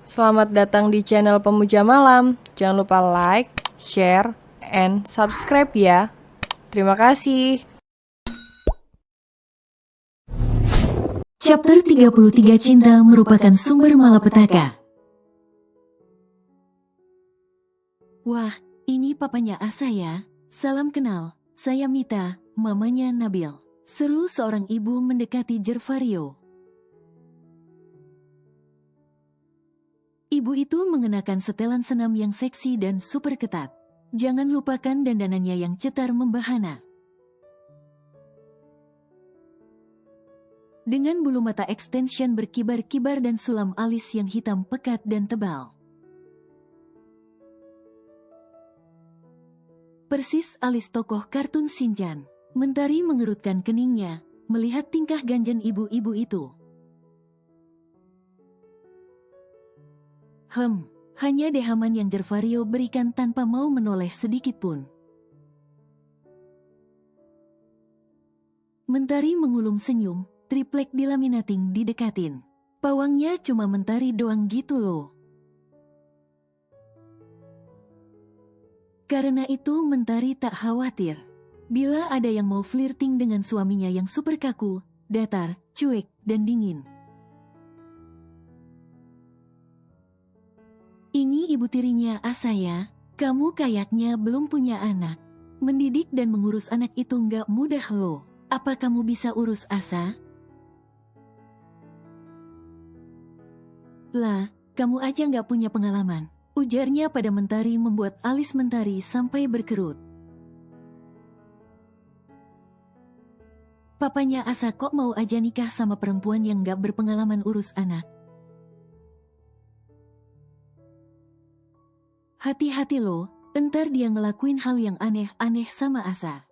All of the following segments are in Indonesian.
Selamat datang di channel Pemuja Malam. Jangan lupa like, share, and subscribe ya. Terima kasih. Chapter 33 Cinta merupakan sumber malapetaka. Wah, ini papanya Asa ya. Salam kenal, saya Mita, mamanya Nabil. Seru seorang ibu mendekati Gervario. Ibu itu mengenakan setelan senam yang seksi dan super ketat. Jangan lupakan dandanannya yang cetar membahana. Dengan bulu mata extension berkibar-kibar dan sulam alis yang hitam pekat dan tebal. Persis alis tokoh kartun Shinchan. Mentari mengerutkan keningnya, melihat tingkah ganjen ibu-ibu itu. Hanya dehaman yang Gervario berikan tanpa mau menoleh sedikit pun. Mentari mengulum senyum, triplek dilaminating didekatin. Pawangnya cuma Mentari doang gitu loh. Karena itu Mentari tak khawatir. Bila ada yang mau flirting dengan suaminya yang super kaku, datar, cuek, dan dingin. Ini ibu tirinya Asa ya. Kamu kayaknya belum punya anak. Mendidik dan mengurus anak itu nggak mudah loh. Apa kamu bisa urus Asa? Lah, kamu aja nggak punya pengalaman. Ujarnya pada Mentari membuat alis Mentari sampai berkerut. Papanya Asa kok mau aja nikah sama perempuan yang nggak berpengalaman urus anak? Hati-hati loh, entar dia ngelakuin hal yang aneh-aneh sama Asa.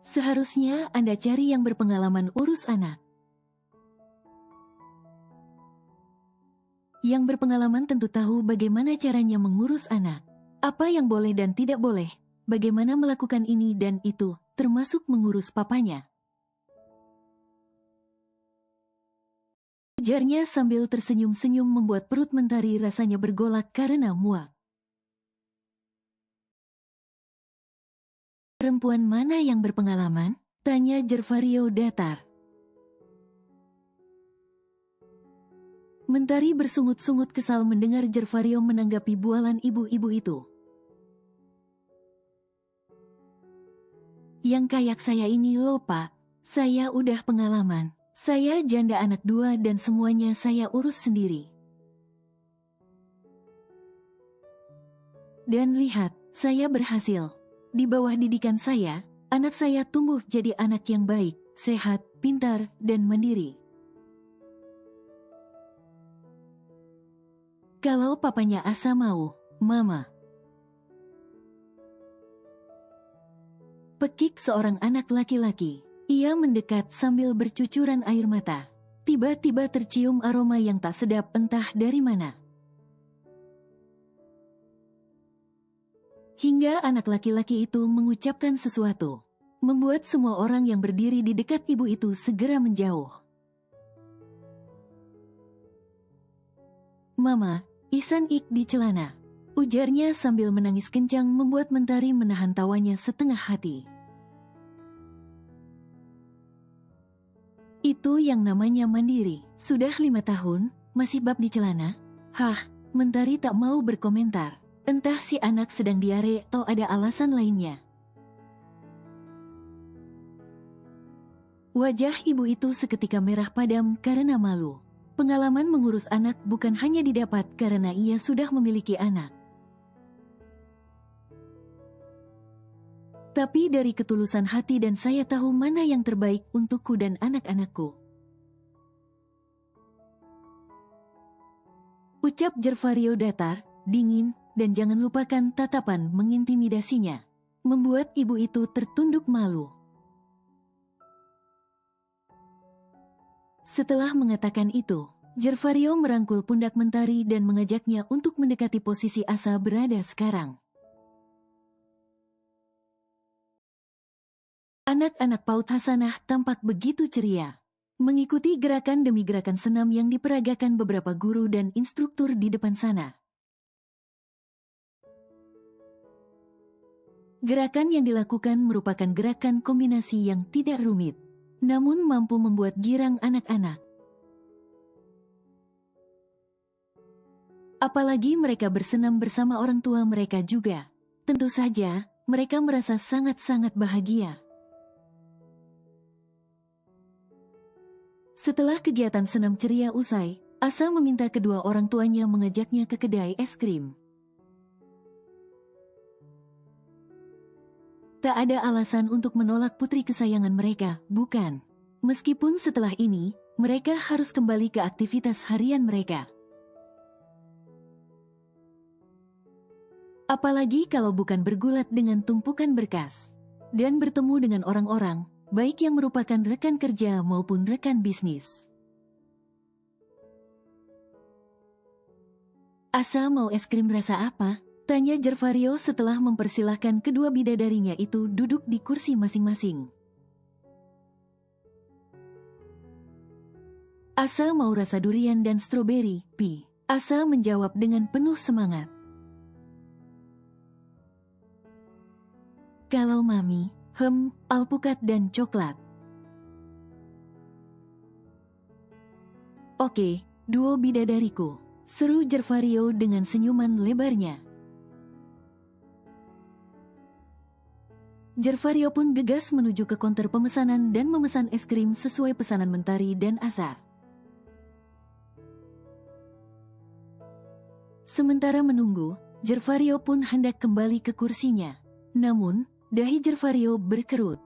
Seharusnya Anda cari yang berpengalaman urus anak. Yang berpengalaman tentu tahu bagaimana caranya mengurus anak. Apa yang boleh dan tidak boleh, bagaimana melakukan ini dan itu, termasuk mengurus papanya. Ujarnya sambil tersenyum-senyum membuat perut Mentari rasanya bergolak karena muak. Perempuan mana yang berpengalaman? Tanya Gervario datar. Mentari bersungut-sungut kesal mendengar Gervario menanggapi bualan ibu-ibu itu. Yang kayak saya ini loh pak, saya udah pengalaman. Saya janda anak 2 dan semuanya saya urus sendiri. Dan lihat, saya berhasil. Di bawah didikan saya, anak saya tumbuh jadi anak yang baik, sehat, pintar, dan mandiri. Kalau papanya Asa mau, Mama. Pekik seorang anak laki-laki. Ia mendekat sambil bercucuran air mata. Tiba-tiba tercium aroma yang tak sedap entah dari mana. Hingga anak laki-laki itu mengucapkan sesuatu. Membuat semua orang yang berdiri di dekat ibu itu segera menjauh. Mama, Ihsan Ik di celana. Ujarnya sambil menangis kencang membuat Mentari menahan tawanya setengah hati. Itu yang namanya mandiri. Sudah 5 tahun, masih bab di celana? Hah, Mentari tak mau berkomentar. Entah si anak sedang diare atau ada alasan lainnya. Wajah ibu itu seketika merah padam karena malu. Pengalaman mengurus anak bukan hanya didapat karena ia sudah memiliki anak. Tapi dari ketulusan hati dan saya tahu mana yang terbaik untukku dan anak-anakku. Ucap Gervario datar, dingin, dan jangan lupakan tatapan mengintimidasinya. Membuat ibu itu tertunduk malu. Setelah mengatakan itu, Gervario merangkul pundak Mentari dan mengajaknya untuk mendekati posisi Asa berada sekarang. Anak-anak PAUD Hasanah tampak begitu ceria. mengikuti gerakan demi gerakan senam yang diperagakan beberapa guru dan instruktur di depan sana. Gerakan yang dilakukan merupakan gerakan kombinasi yang tidak rumit, namun mampu membuat girang anak-anak. Apalagi mereka bersenam bersama orang tua mereka juga. Tentu saja, mereka merasa sangat-sangat bahagia. Setelah kegiatan senam ceria usai, Asa meminta kedua orang tuanya mengajaknya ke kedai es krim. Tak ada alasan untuk menolak putri kesayangan mereka, bukan? Meskipun setelah ini, mereka harus kembali ke aktivitas harian mereka. Apalagi kalau bukan bergulat dengan tumpukan berkas, dan bertemu dengan orang-orang, baik yang merupakan rekan kerja maupun rekan bisnis. Asa mau es krim rasa apa? Tanya Gervario setelah mempersilahkan kedua bidadarinya itu duduk di kursi masing-masing. Asa mau rasa durian dan stroberi, Pi. Asa menjawab dengan penuh semangat. Kalau Mami, alpukat dan coklat. Oke, duo bidadariku, seru Gervario dengan senyuman lebarnya. Gervario pun gegas menuju ke konter pemesanan dan memesan es krim sesuai pesanan Mentari dan Asa. Sementara menunggu, Gervario pun hendak kembali ke kursinya. Namun, dahi Gervario berkerut.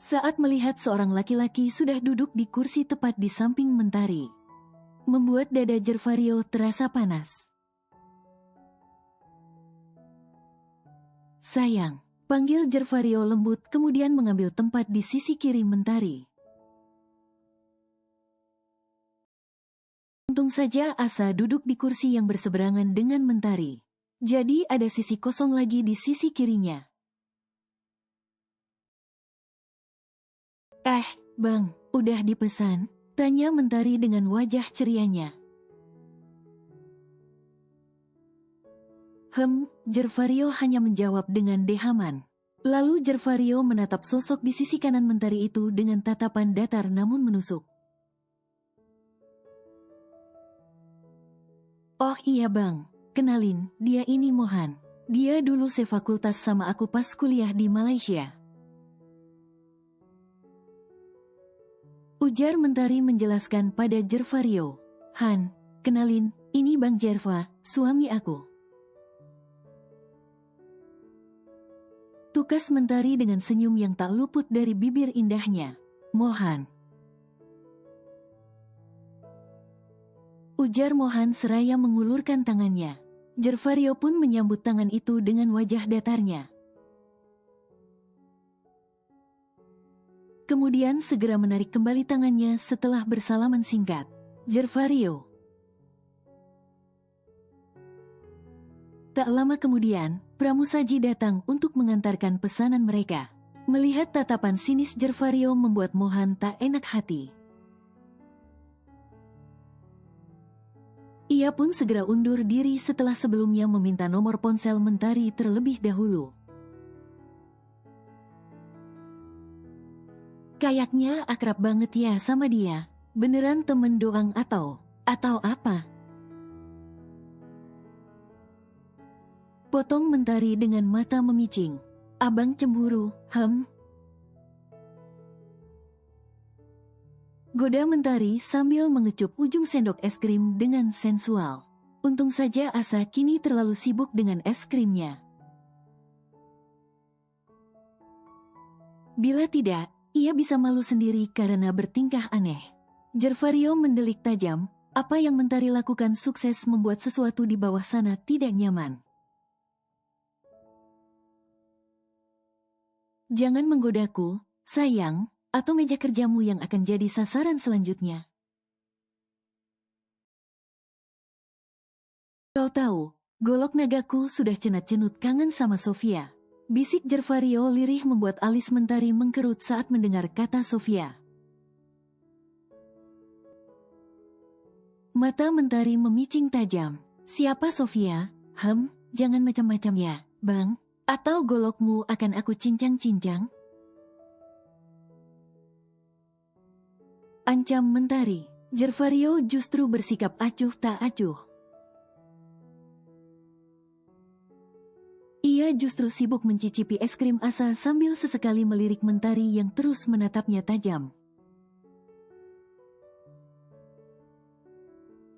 Saat melihat seorang laki-laki sudah duduk di kursi tepat di samping Mentari, membuat dada Gervario terasa panas. Sayang, panggil Gervario lembut kemudian mengambil tempat di sisi kiri Mentari. Untung saja Asa duduk di kursi yang berseberangan dengan Mentari. Jadi ada sisi kosong lagi di sisi kirinya. Bang, udah dipesan? Tanya Mentari dengan wajah cerianya. Gervario hanya menjawab dengan dehaman. Lalu Gervario menatap sosok di sisi kanan Mentari itu dengan tatapan datar namun menusuk. Oh iya bang, kenalin, dia ini Mohan. Dia dulu sefakultas sama aku pas kuliah di Malaysia. Ujar Mentari menjelaskan pada Gervario. Han, kenalin, ini Bang Jerva, suami aku. Tukas Mentari dengan senyum yang tak luput dari bibir indahnya. Mohan. Ujar Mohan seraya mengulurkan tangannya. Gervario pun menyambut tangan itu dengan wajah datarnya. Kemudian segera menarik kembali tangannya setelah bersalaman singkat. Gervario. Tak lama kemudian, pramusaji datang untuk mengantarkan pesanan mereka. Melihat tatapan sinis Gervario membuat Mohan tak enak hati. Ia pun segera undur diri setelah sebelumnya meminta nomor ponsel Mentari terlebih dahulu. Kayaknya akrab banget ya sama dia. Beneran temen doang atau apa? Potong Mentari dengan mata memicing. Abang cemburu, Goda Mentari sambil mengecup ujung sendok es krim dengan sensual. Untung saja Asa kini terlalu sibuk dengan es krimnya. Bila tidak, ia bisa malu sendiri karena bertingkah aneh. Gervario mendelik tajam, apa yang Mentari lakukan sukses membuat sesuatu di bawah sana tidak nyaman. Jangan menggodaku, sayang, atau meja kerjamu yang akan jadi sasaran selanjutnya. Kau tahu, golok nagaku sudah cenat-cenut kangen sama Sofia. Bisik Jervario lirih membuat alis Mentari mengkerut saat mendengar kata Sofia. Mata Mentari memicing tajam. Siapa Sofia? Jangan macam-macam ya, Bang. Atau golokmu akan aku cincang-cincang? Ancam Mentari. Jervario justru bersikap acuh tak acuh. Ia justru sibuk mencicipi es krim asa sambil sesekali melirik Mentari yang terus menatapnya tajam.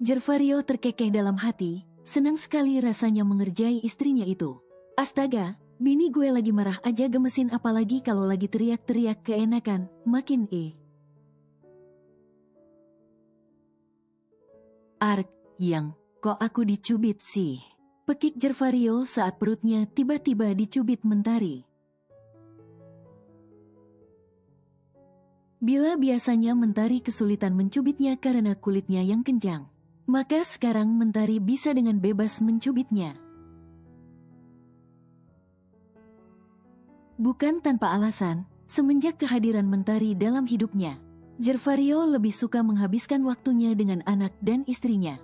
Jervario terkekeh dalam hati, senang sekali rasanya mengerjai istrinya itu. Astaga, bini gue lagi marah aja gemesin, apalagi kalau lagi teriak-teriak keenakan, makin yang, kok aku dicubit sih? Pekik Jervario saat perutnya tiba-tiba dicubit Mentari. Bila biasanya Mentari kesulitan mencubitnya karena kulitnya yang kencang, maka sekarang Mentari bisa dengan bebas mencubitnya. Bukan tanpa alasan, semenjak kehadiran Mentari dalam hidupnya, Jervario lebih suka menghabiskan waktunya dengan anak dan istrinya.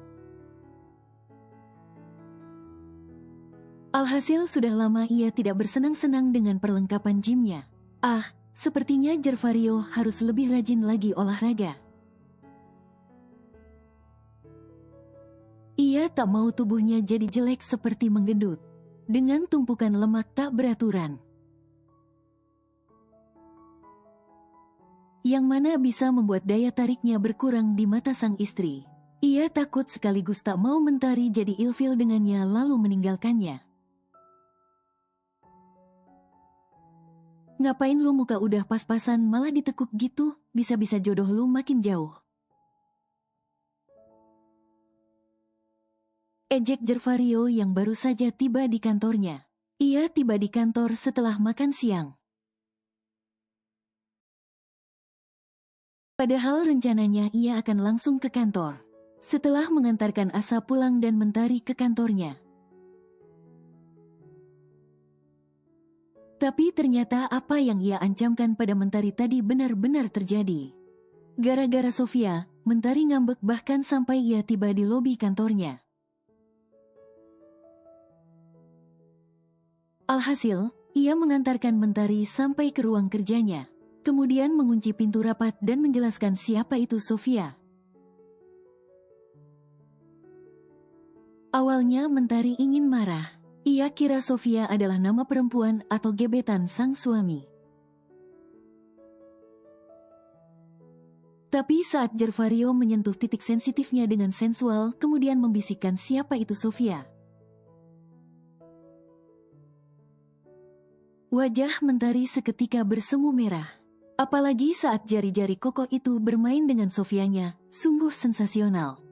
Alhasil sudah lama ia tidak bersenang-senang dengan perlengkapan gymnya. Sepertinya Jervario harus lebih rajin lagi olahraga. Ia tak mau tubuhnya jadi jelek seperti menggendut, dengan tumpukan lemak tak beraturan, yang mana bisa membuat daya tariknya berkurang di mata sang istri. Ia takut sekaligus tak mau Mentari jadi ilfil dengannya lalu meninggalkannya. Ngapain lu muka udah pas-pasan malah ditekuk gitu, bisa-bisa jodoh lu makin jauh. Ejek Jervario yang baru saja tiba di kantornya. Ia tiba di kantor setelah makan siang. Padahal rencananya ia akan langsung ke kantor, setelah mengantarkan Asa pulang dan Mentari ke kantornya. Tapi ternyata apa yang ia ancamkan pada Mentari tadi benar-benar terjadi. Gara-gara Sofia, Mentari ngambek bahkan sampai ia tiba di lobi kantornya. Alhasil, ia mengantarkan Mentari sampai ke ruang kerjanya, kemudian mengunci pintu rapat dan menjelaskan siapa itu Sofia. Awalnya Mentari ingin marah. Ia kira Sofia adalah nama perempuan atau gebetan sang suami. Tapi saat Jervario menyentuh titik sensitifnya dengan sensual, kemudian membisikkan siapa itu Sofia, wajah Mentari seketika bersemu merah. Apalagi saat jari-jari kokoh itu bermain dengan Sofianya, sungguh sensasional.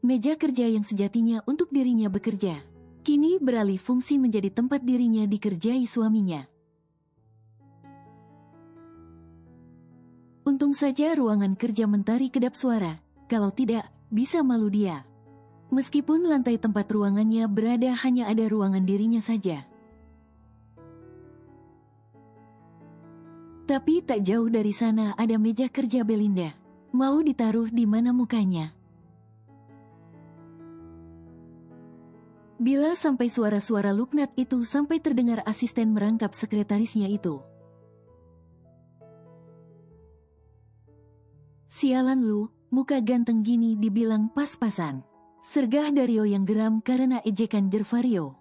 Meja kerja yang sejatinya untuk dirinya bekerja, kini beralih fungsi menjadi tempat dirinya dikerjai suaminya. Untung saja ruangan kerja Mentari kedap suara, kalau tidak, bisa malu dia. Meskipun lantai tempat ruangannya berada hanya ada ruangan dirinya saja. Tapi tak jauh dari sana ada meja kerja Belinda. Mau ditaruh di mana mukanya? Bila sampai suara-suara Luknat itu sampai terdengar, asisten merangkap sekretarisnya itu. Sialan lu, muka ganteng gini dibilang pas-pasan. Sergah Dario yang geram karena ejekan Jervario.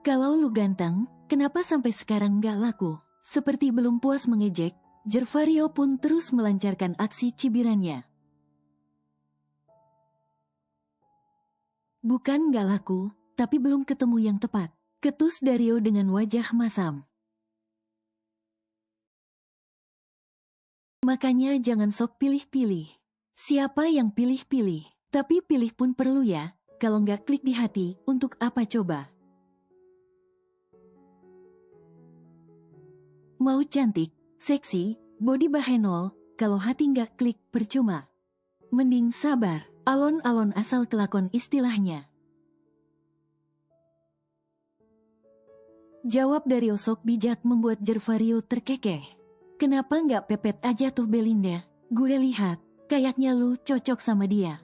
Kalau lu ganteng, kenapa sampai sekarang gak laku? Seperti belum puas mengejek, Jervario pun terus melancarkan aksi cibirannya. Bukan gak laku, tapi belum ketemu yang tepat, ketus Dario dengan wajah masam. Makanya jangan sok pilih-pilih. Siapa yang pilih-pilih? Tapi pilih pun perlu ya, kalau nggak klik di hati, untuk apa coba? Mau cantik, seksi, body bahenol, kalau hati nggak klik percuma. Mending sabar. Alon-alon asal kelakon istilahnya. Jawab dari Osok bijak membuat Gervario terkekeh. Kenapa nggak pepet aja tuh Belinda? Gue lihat, kayaknya lu cocok sama dia.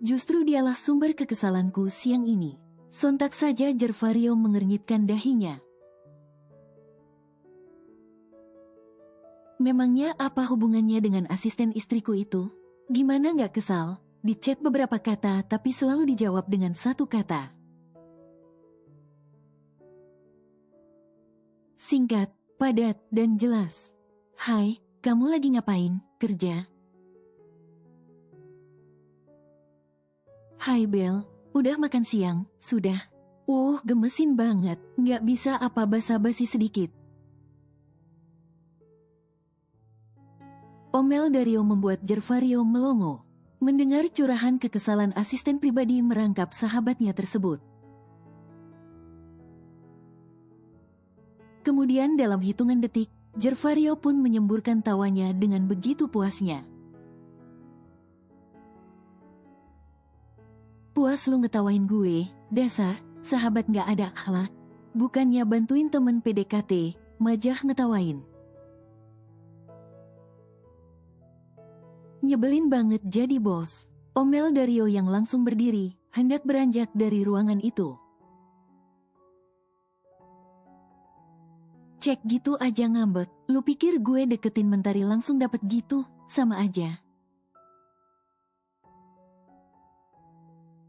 Justru dialah sumber kekesalanku siang ini. Sontak saja Gervario mengernyitkan dahinya. Memangnya apa hubungannya dengan asisten istriku itu? Gimana nggak kesal? Di chat beberapa kata tapi selalu dijawab dengan satu kata. Singkat, padat, dan jelas. Hai, kamu lagi ngapain? Kerja? Hai Bel, udah makan siang? Sudah? Gemesin banget, nggak bisa apa basa-basi sedikit. Omel Dario membuat Gervario melongo. Mendengar curahan kekesalan asisten pribadi merangkap sahabatnya tersebut. Kemudian dalam hitungan detik, Gervario pun menyemburkan tawanya dengan begitu puasnya. Puas lu ngetawain gue, dasar, sahabat gak ada akhlak. Bukannya bantuin temen PDKT, majah ngetawain. Nyebelin banget jadi bos. Omel Dario yang langsung berdiri, hendak beranjak dari ruangan itu. Cek gitu aja ngambek, lu pikir gue deketin Mentari langsung dapet gitu, sama aja.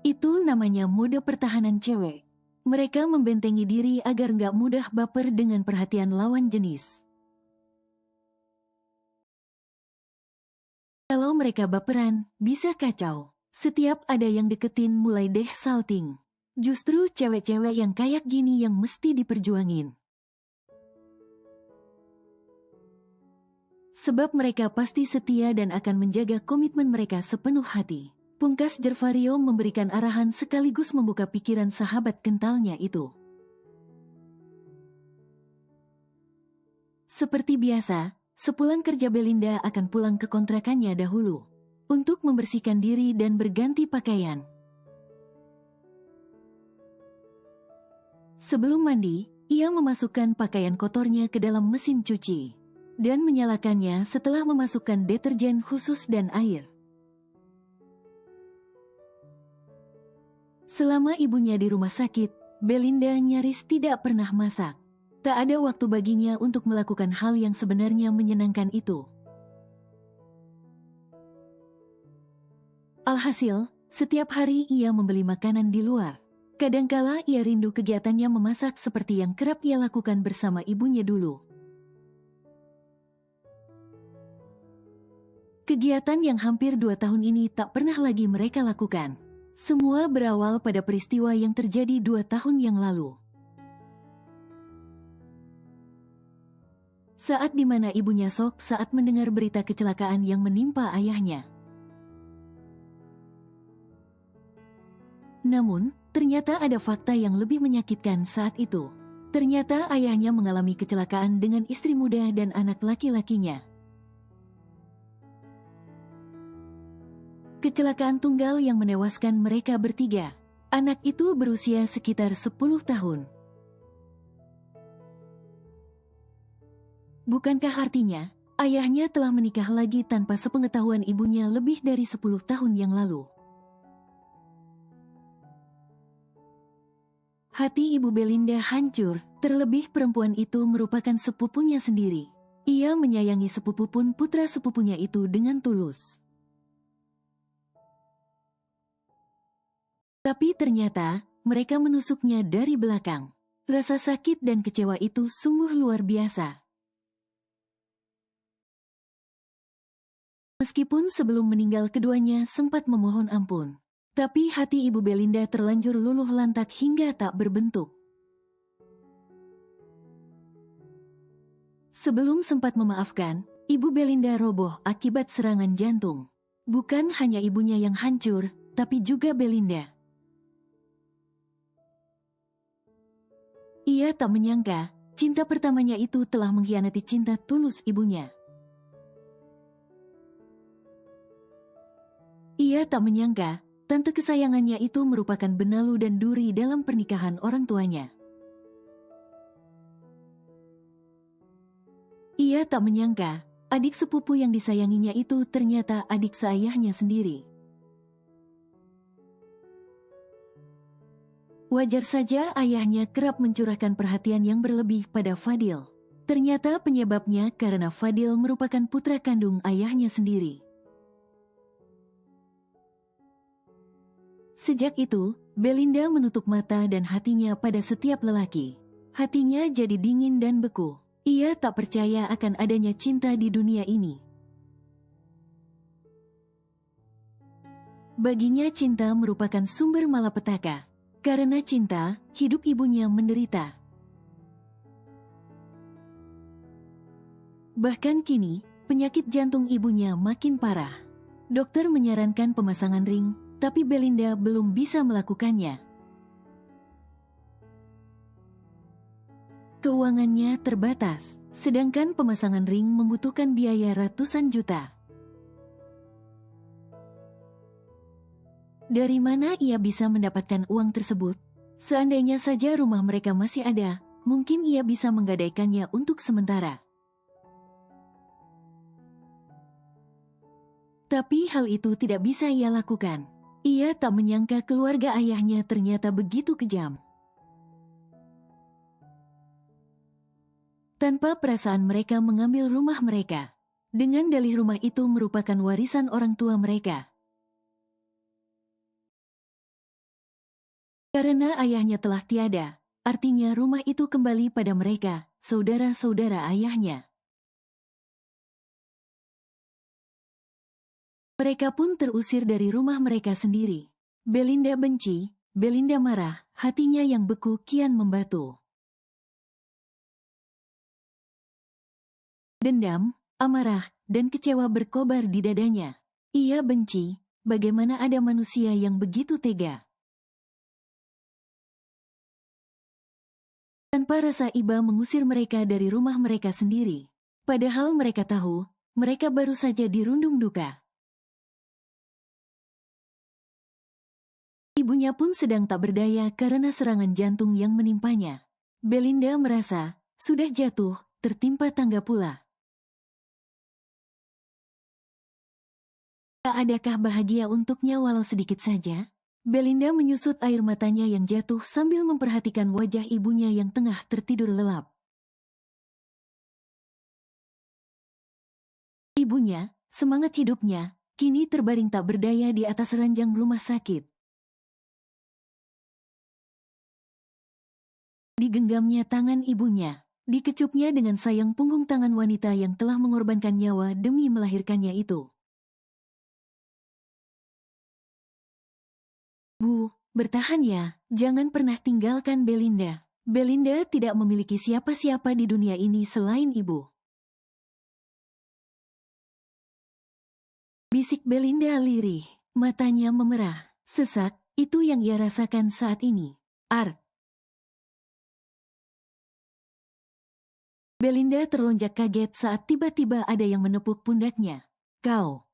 Itu namanya mode pertahanan cewek. Mereka membentengi diri agar nggak mudah baper dengan perhatian lawan jenis. Kalau mereka baperan, bisa kacau. Setiap ada yang deketin mulai deh salting. Justru cewek-cewek yang kayak gini yang mesti diperjuangin. Sebab mereka pasti setia dan akan menjaga komitmen mereka sepenuh hati. Pungkas Gervario memberikan arahan sekaligus membuka pikiran sahabat kentalnya itu. Seperti biasa, sepulang kerja Belinda akan pulang ke kontrakannya dahulu untuk membersihkan diri dan berganti pakaian. Sebelum mandi, ia memasukkan pakaian kotornya ke dalam mesin cuci dan menyalakannya setelah memasukkan deterjen khusus dan air. Selama ibunya di rumah sakit, Belinda nyaris tidak pernah masak. Tak ada waktu baginya untuk melakukan hal yang sebenarnya menyenangkan itu. Alhasil, setiap hari ia membeli makanan di luar. Kadangkala ia rindu kegiatannya memasak seperti yang kerap ia lakukan bersama ibunya dulu. Kegiatan yang hampir 2 tahun ini tak pernah lagi mereka lakukan. Semua berawal pada peristiwa yang terjadi 2 tahun yang lalu. Saat dimana ibunya shock saat mendengar berita kecelakaan yang menimpa ayahnya. Namun, ternyata ada fakta yang lebih menyakitkan saat itu. Ternyata ayahnya mengalami kecelakaan dengan istri muda dan anak laki-lakinya. Kecelakaan tunggal yang menewaskan mereka bertiga. Anak itu berusia sekitar 10 tahun. Bukankah artinya, ayahnya telah menikah lagi tanpa sepengetahuan ibunya lebih dari 10 tahun yang lalu? Hati ibu Belinda hancur, terlebih perempuan itu merupakan sepupunya sendiri. Ia menyayangi sepupu pun putra sepupunya itu dengan tulus. Tapi ternyata, mereka menusuknya dari belakang. Rasa sakit dan kecewa itu sungguh luar biasa. Meskipun sebelum meninggal keduanya sempat memohon ampun, tapi hati ibu Belinda terlanjur luluh lantak hingga tak berbentuk. Sebelum sempat memaafkan, ibu Belinda roboh akibat serangan jantung. Bukan hanya ibunya yang hancur, tapi juga Belinda. Ia tak menyangka, cinta pertamanya itu telah mengkhianati cinta tulus ibunya. Ia tak menyangka, tante kesayangannya itu merupakan benalu dan duri dalam pernikahan orang tuanya. Ia tak menyangka, adik sepupu yang disayanginya itu ternyata adik seayahnya sendiri. Wajar saja ayahnya kerap mencurahkan perhatian yang berlebih pada Fadil. Ternyata penyebabnya karena Fadil merupakan putra kandung ayahnya sendiri. Sejak itu, Belinda menutup mata dan hatinya pada setiap lelaki. Hatinya jadi dingin dan beku. Ia tak percaya akan adanya cinta di dunia ini. Baginya cinta merupakan sumber malapetaka. Karena cinta, hidup ibunya menderita. Bahkan kini, penyakit jantung ibunya makin parah. Dokter menyarankan pemasangan ring, tapi Belinda belum bisa melakukannya. Keuangannya terbatas, sedangkan pemasangan ring membutuhkan biaya ratusan juta. Dari mana ia bisa mendapatkan uang tersebut? Seandainya saja rumah mereka masih ada, mungkin ia bisa menggadaikannya untuk sementara. Tapi hal itu tidak bisa ia lakukan. Ia tak menyangka keluarga ayahnya ternyata begitu kejam. Tanpa perasaan mereka mengambil rumah mereka. Dengan dalih rumah itu merupakan warisan orang tua mereka. Karena ayahnya telah tiada, artinya rumah itu kembali pada mereka, saudara-saudara ayahnya. Mereka pun terusir dari rumah mereka sendiri. Belinda benci, Belinda marah, hatinya yang beku kian membatu. Dendam, amarah, dan kecewa berkobar di dadanya. Ia benci, bagaimana ada manusia yang begitu tega. Tanpa rasa iba mengusir mereka dari rumah mereka sendiri. Padahal mereka tahu, mereka baru saja dirundung duka. Ibunya pun sedang tak berdaya karena serangan jantung yang menimpanya. Belinda merasa, sudah jatuh, tertimpa tangga pula. Tak adakah bahagia untuknya walau sedikit saja? Belinda menyusut air matanya yang jatuh sambil memperhatikan wajah ibunya yang tengah tertidur lelap. Ibunya, semangat hidupnya, kini terbaring tak berdaya di atas ranjang rumah sakit. Digenggamnya tangan ibunya, dikecupnya dengan sayang punggung tangan wanita yang telah mengorbankan nyawa demi melahirkannya itu. Bu, bertahan ya, jangan pernah tinggalkan Belinda. Belinda tidak memiliki siapa-siapa di dunia ini selain ibu. Bisik Belinda lirih, matanya memerah, sesak, itu yang ia rasakan saat ini. Belinda terlonjak kaget saat tiba-tiba ada yang menepuk pundaknya. Kau.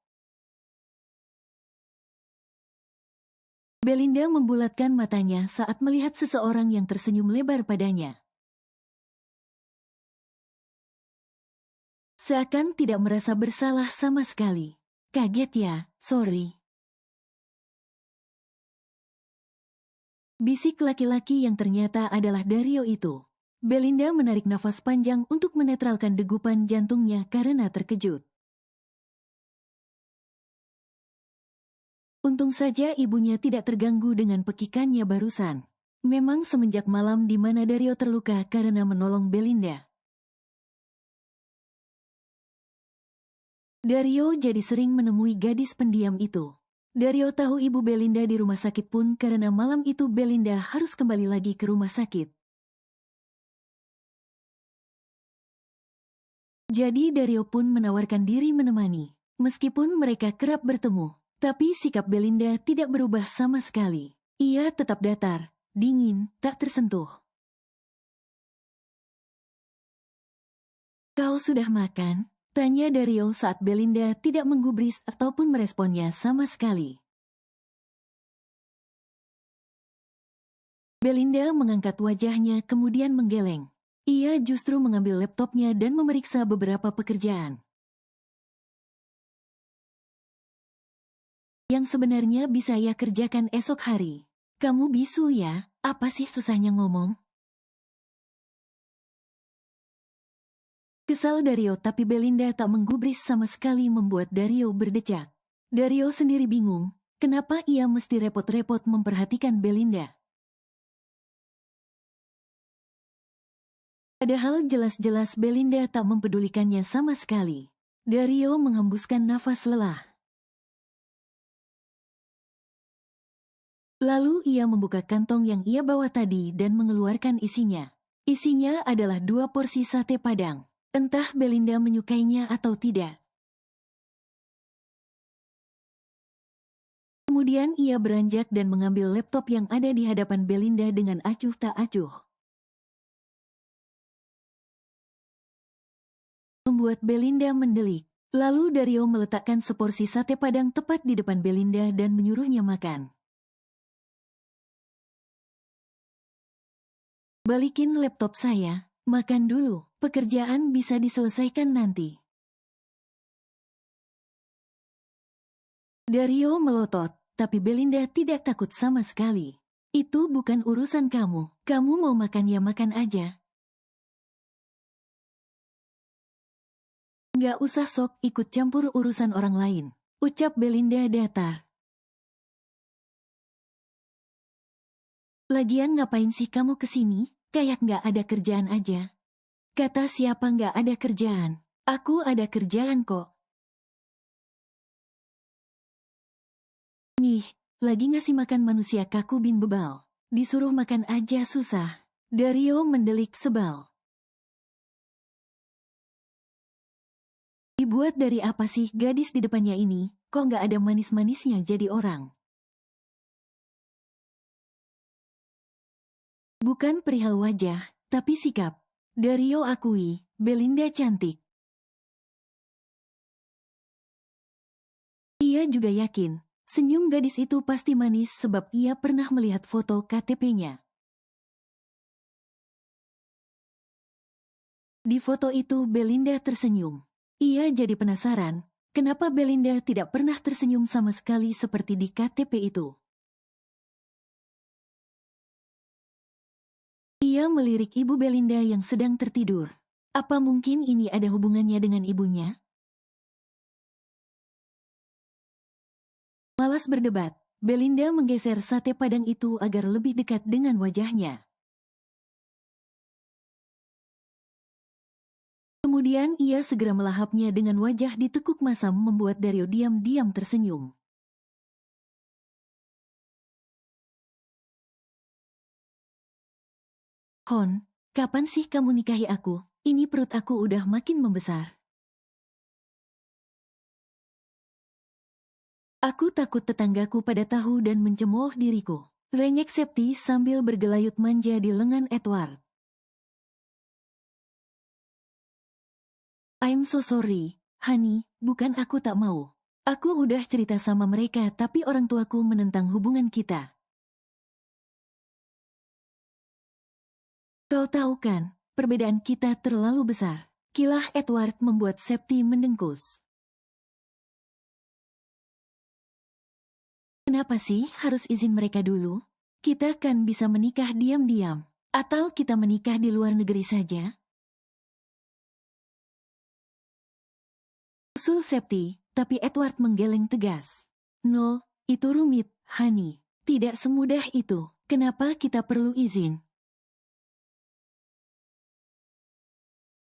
Belinda membulatkan matanya saat melihat seseorang yang tersenyum lebar padanya. Seakan tidak merasa bersalah sama sekali. Kaget ya, sorry. Bisik laki-laki yang ternyata adalah Dario itu. Belinda menarik nafas panjang untuk menetralkan degupan jantungnya karena terkejut. Untung saja ibunya tidak terganggu dengan pekikannya barusan. Memang semenjak malam di mana Dario terluka karena menolong Belinda. Dario jadi sering menemui gadis pendiam itu. Dario tahu ibu Belinda di rumah sakit pun karena malam itu Belinda harus kembali lagi ke rumah sakit. Jadi Dario pun menawarkan diri menemani. Meskipun mereka kerap bertemu, tapi sikap Belinda tidak berubah sama sekali. Ia tetap datar, dingin, tak tersentuh. Kau sudah makan? Tanya Dario saat Belinda tidak menggubris ataupun meresponnya sama sekali. Belinda mengangkat wajahnya kemudian menggeleng. Ia justru mengambil laptopnya dan memeriksa beberapa pekerjaan yang sebenarnya bisa ia kerjakan esok hari. Kamu bisu ya? Apa sih susahnya ngomong? Kesal Dario, tapi Belinda tak menggubris sama sekali, membuat Dario berdecak. Dario sendiri bingung, kenapa ia mesti repot-repot memperhatikan Belinda. Padahal jelas-jelas Belinda tak mempedulikannya sama sekali. Dario menghembuskan nafas lelah. Lalu ia membuka kantong yang ia bawa tadi dan mengeluarkan isinya. Isinya adalah 2 porsi sate Padang. Entah Belinda menyukainya atau tidak. Kemudian ia beranjak dan mengambil laptop yang ada di hadapan Belinda dengan acuh tak acuh. Membuat Belinda mendelik. Lalu Dario meletakkan seporsi sate Padang tepat di depan Belinda dan menyuruhnya makan. Balikin laptop saya, makan dulu, pekerjaan bisa diselesaikan nanti. Dario melotot, tapi Belinda tidak takut sama sekali. Itu bukan urusan kamu, kamu mau makan ya makan aja. Nggak usah sok ikut campur urusan orang lain, ucap Belinda datar. Lagian ngapain sih kamu kesini? Kayak nggak ada kerjaan aja. Kata siapa nggak ada kerjaan? Aku ada kerjaan kok. Nih, lagi ngasih makan manusia kaku bin bebal. Disuruh makan aja susah. Dario mendelik sebal. Dibuat dari apa sih gadis di depannya ini? Kok nggak ada manis-manisnya jadi orang? Bukan perihal wajah, tapi sikap. Dario akui, Belinda cantik. Ia juga yakin, senyum gadis itu pasti manis sebab ia pernah melihat foto KTP-nya. Di foto itu Belinda tersenyum. Ia jadi penasaran, kenapa Belinda tidak pernah tersenyum sama sekali seperti di KTP itu. Ia melirik ibu Belinda yang sedang tertidur. Apa mungkin ini ada hubungannya dengan ibunya? Malas berdebat, Belinda menggeser sate Padang itu agar lebih dekat dengan wajahnya. Kemudian ia segera melahapnya dengan wajah ditekuk masam, membuat Dario diam-diam tersenyum. Hon, kapan sih kamu nikahi aku? Ini perut aku udah makin membesar. Aku takut tetanggaku pada tahu dan mencemooh diriku. Rengek Septi sambil bergelayut manja di lengan Edward. I'm so sorry, honey, bukan aku tak mau. Aku udah cerita sama mereka tapi orang tuaku menentang hubungan kita. Kau tahu kan, perbedaan kita terlalu besar. Kilah Edward membuat Septi mendengkus. Kenapa sih harus izin mereka dulu? Kita kan bisa menikah diam-diam. Atau kita menikah di luar negeri saja? Usul Septi, tapi Edward menggeleng tegas. No, itu rumit, honey. Tidak semudah itu. Kenapa kita perlu izin?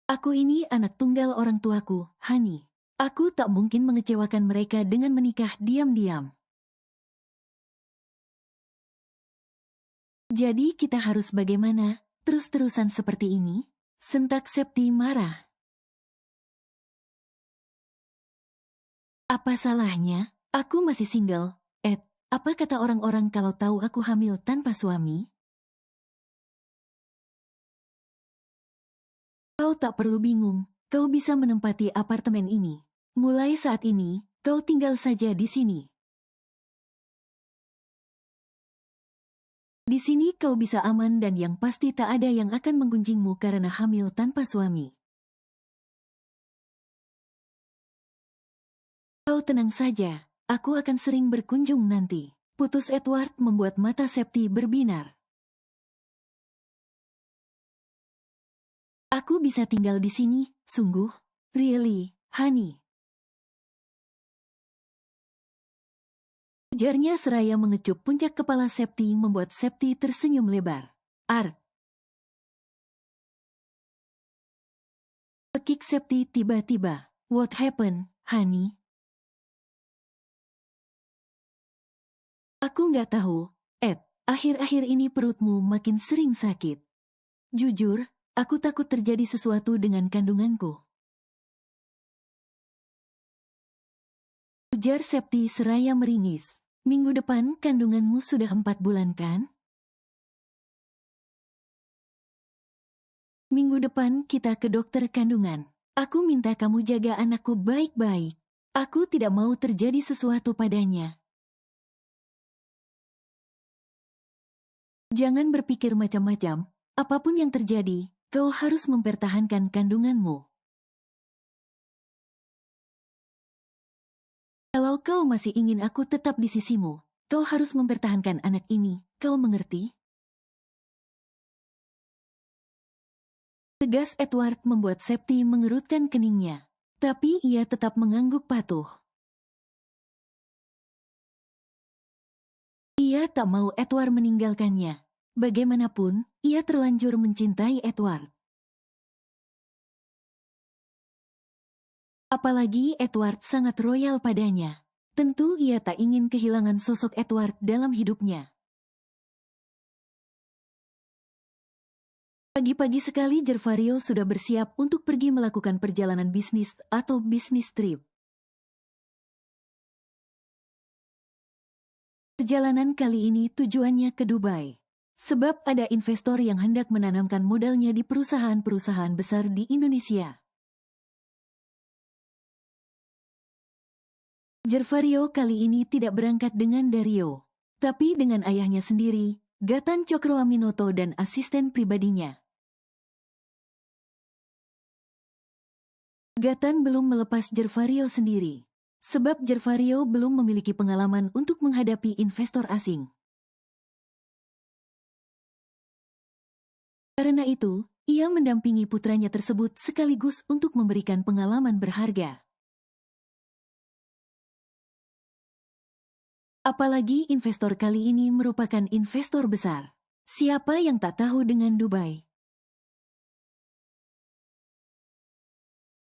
Aku ini anak tunggal orang tuaku, honey. Aku tak mungkin mengecewakan mereka dengan menikah diam-diam. Jadi kita harus bagaimana? Terus-terusan seperti ini? Sentak Septi marah. Apa salahnya? Aku masih single. Ed, apa kata orang-orang kalau tahu aku hamil tanpa suami? Kau tak perlu bingung. kau bisa menempati apartemen ini. Mulai saat ini, kau tinggal saja di sini. Di sini kau bisa aman dan yang pasti tak ada yang akan menggunjingmu karena hamil tanpa suami. Kau tenang saja, aku akan sering berkunjung nanti. Putus Edward membuat mata Septi berbinar. Aku bisa tinggal di sini, sungguh? Really, honey? Ujarnya seraya mengecup puncak kepala Septi membuat Septi tersenyum lebar. Pekik Septi tiba-tiba. What happened, honey? Aku nggak tahu, Ed. Akhir-akhir ini perutmu makin sering sakit. Jujur, aku takut terjadi sesuatu dengan kandunganku. Ujar Septi seraya meringis. Minggu depan kandunganmu sudah 4 bulan kan? Minggu depan kita ke dokter kandungan. Aku minta kamu jaga anakku baik-baik. Aku tidak mau terjadi sesuatu padanya. Jangan berpikir macam-macam. Apapun yang terjadi, kau harus mempertahankan kandunganmu. Kalau kau masih ingin aku tetap di sisimu, kau harus mempertahankan anak ini. Kau mengerti? Tegas Edward membuat Septi mengerutkan keningnya. Tapi ia tetap mengangguk patuh. Ia tak mau Edward meninggalkannya. Bagaimanapun, ia terlanjur mencintai Edward. Apalagi Edward sangat royal padanya. Tentu ia tak ingin kehilangan sosok Edward dalam hidupnya. Pagi-pagi sekali Gervario sudah bersiap untuk pergi melakukan perjalanan bisnis atau bisnis trip. Perjalanan kali ini tujuannya ke Dubai. Sebab ada investor yang hendak menanamkan modalnya di perusahaan-perusahaan besar di Indonesia. Gervario kali ini tidak berangkat dengan Dario, tapi dengan ayahnya sendiri, Gatan Cokroaminoto dan asisten pribadinya. Gatan belum melepas Gervario sendiri, sebab Gervario belum memiliki pengalaman untuk menghadapi investor asing. Karena itu, ia mendampingi putranya tersebut sekaligus untuk memberikan pengalaman berharga. Apalagi investor kali ini merupakan investor besar. Siapa yang tak tahu dengan Dubai?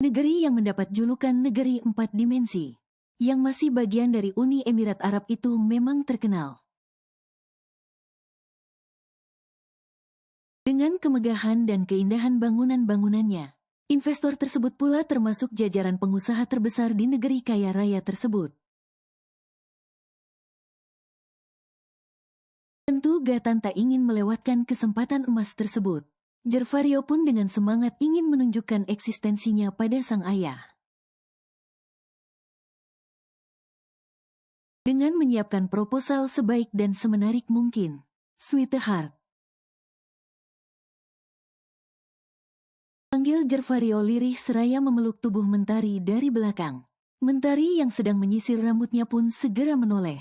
Negeri yang mendapat julukan negeri 4 dimensi, yang masih bagian dari Uni Emirat Arab itu memang terkenal. Dengan kemegahan dan keindahan bangunan-bangunannya, investor tersebut pula termasuk jajaran pengusaha terbesar di negeri kaya raya tersebut. Tentu Gatan tak ingin melewatkan kesempatan emas tersebut. Gervario pun dengan semangat ingin menunjukkan eksistensinya pada sang ayah. Dengan menyiapkan proposal sebaik dan semenarik mungkin, Sweetheart. Panggil Gervario lirih seraya memeluk tubuh Mentari dari belakang. Mentari yang sedang menyisir rambutnya pun segera menoleh.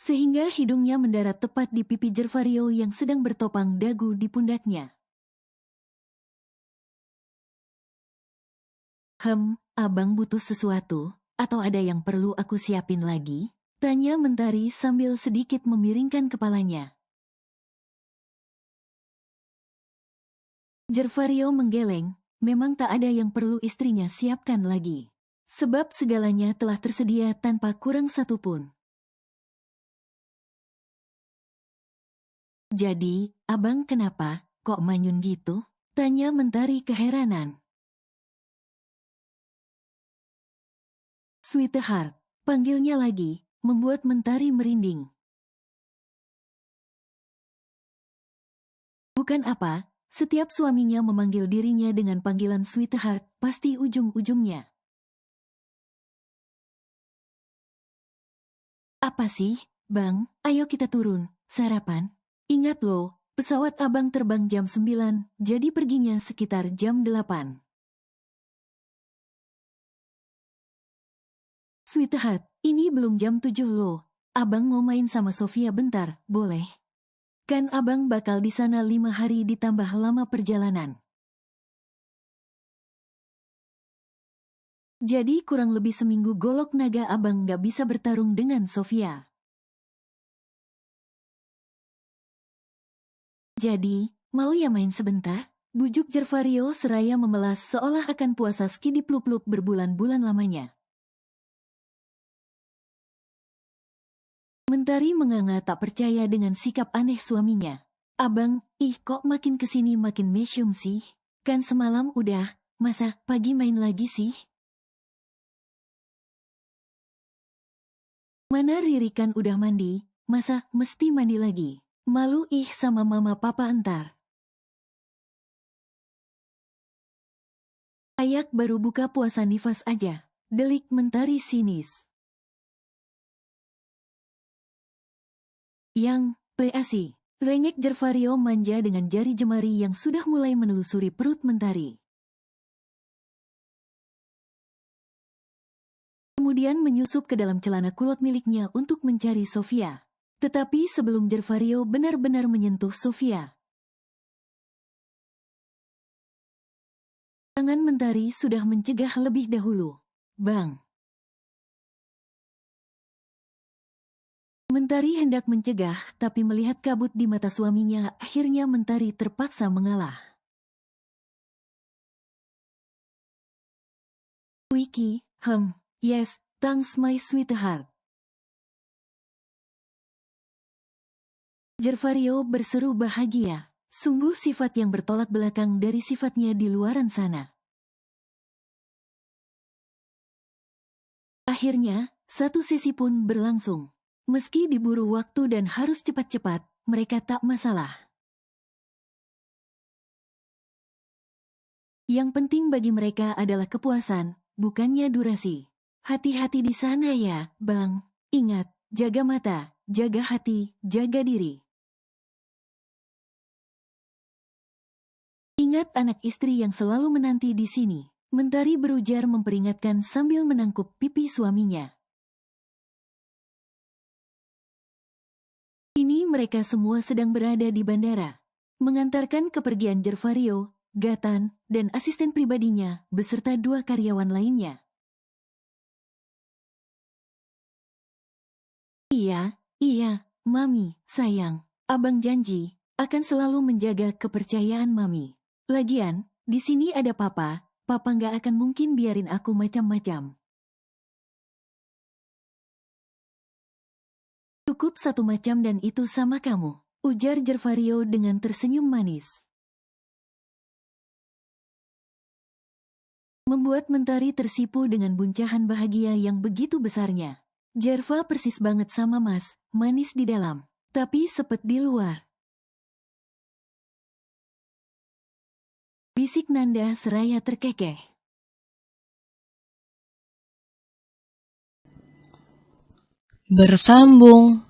Sehingga hidungnya mendarat tepat di pipi Gervario yang sedang bertopang dagu di pundaknya. Abang butuh sesuatu, atau ada yang perlu aku siapin lagi? Tanya Mentari sambil sedikit memiringkan kepalanya. Gervario menggeleng, memang tak ada yang perlu istrinya siapkan lagi. Sebab segalanya telah tersedia tanpa kurang satupun. Jadi, abang kenapa, kok manyun gitu? Tanya Mentari keheranan. Sweetheart, panggilnya lagi, membuat Mentari merinding. Bukan apa, Setiap suaminya memanggil dirinya dengan panggilan sweetheart, pasti ujung-ujungnya. Apa sih, Bang? Ayo kita turun, sarapan. Ingat loh, pesawat abang terbang jam 9, jadi perginya sekitar jam 8. Sweetheart, ini belum jam 7 loh. Abang mau main sama Sofia bentar, boleh? Kan abang bakal di sana 5 hari ditambah lama perjalanan. Jadi kurang lebih seminggu golok naga abang gak bisa bertarung dengan Sofia. Jadi, mau ya main sebentar? Bujuk Jervario seraya memelas seolah akan puasa skidiplup-lup berbulan-bulan lamanya. Mentari menganga tak percaya dengan sikap aneh suaminya. Abang, kok makin kesini makin mesyum sih? Kan semalam udah, masa pagi main lagi sih? Mana Riri kan udah mandi, masa mesti mandi lagi? Malu sama mama papa entar. Ayak baru buka puasa nifas aja. Delik Mentari sinis. Yang, PAC. Rengek Jervario manja dengan jari jemari yang sudah mulai menelusuri perut Mentari. Kemudian menyusup ke dalam celana kulot miliknya untuk mencari Sofia. Tetapi sebelum Jervario benar-benar menyentuh Sofia, tangan Mentari sudah mencegah lebih dahulu. Bang! Mentari hendak mencegah, tapi melihat kabut di mata suaminya, akhirnya Mentari terpaksa mengalah. Wiki, yes, thanks my sweetheart. Jervario berseru bahagia. Sungguh sifat yang bertolak belakang dari sifatnya di luaran sana. Akhirnya, satu sesi pun berlangsung. Meski diburu waktu dan harus cepat-cepat, mereka tak masalah. Yang penting bagi mereka adalah kepuasan, bukannya durasi. Hati-hati di sana ya, Bang. Ingat, jaga mata, jaga hati, jaga diri. Ingat anak istri yang selalu menanti di sini. Mentari berujar memperingatkan sambil menangkup pipi suaminya. Kini mereka semua sedang berada di bandara, mengantarkan kepergian Jervario, Gatan, dan asisten pribadinya, beserta 2 karyawan lainnya. Iya, Mami, sayang. Abang janji, akan selalu menjaga kepercayaan Mami. Lagian, di sini ada Papa nggak akan mungkin biarin aku macam-macam. Cukup 1 macam dan itu sama kamu, ujar Jervario dengan tersenyum manis. Membuat Mentari tersipu dengan buncahan bahagia yang begitu besarnya. Jerva persis banget sama Mas, manis di dalam, tapi sepet di luar. Bisik Nanda seraya terkekeh. Bersambung.